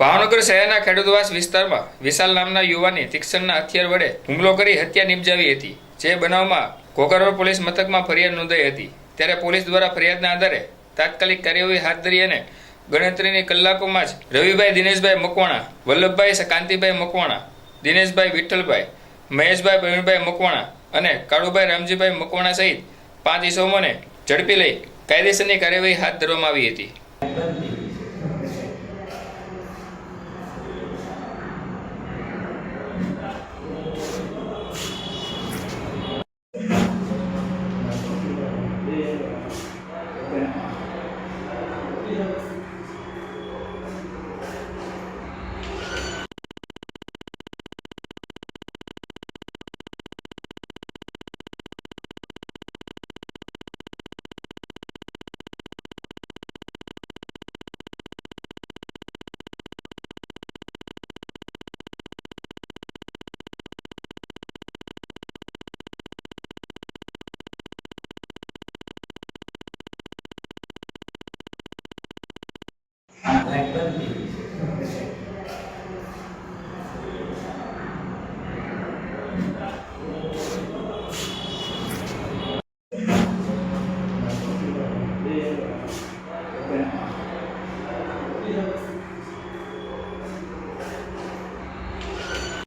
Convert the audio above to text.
ભાવનગર શહેરના ખેડૂતવાસ વિસ્તારમાં વિશાલ નામના યુવાને તીક્ષ્ણના હથિયાર વડે હુમલો કરી હત્યા નિપજાવી હતી। જે બનાવમાં ઘોઘરવા પોલીસ મથકમાં ફરિયાદ નોંધાઈ હતી। ત્યારે પોલીસ દ્વારા ફરિયાદના આધારે તાત્કાલિક કાર્યવાહી હાથ ધરી અને ગણતરીની કલાકોમાં જ રવિભાઈ દિનેશભાઈ મકવાણા, વલ્લભભાઈ કાંતિભાઈ મકવાણા, દિનેશભાઈ વિઠ્ઠલભાઈ, મહેશભાઈ પ્રવીણભાઈ મકવાણા અને કાળુભાઈ રામજીભાઈ મકવાણા સહિત 5 ઇસમોને ઝડપી લઈ કાયદેસરની કાર્યવાહી હાથ ધરવામાં આવી હતી।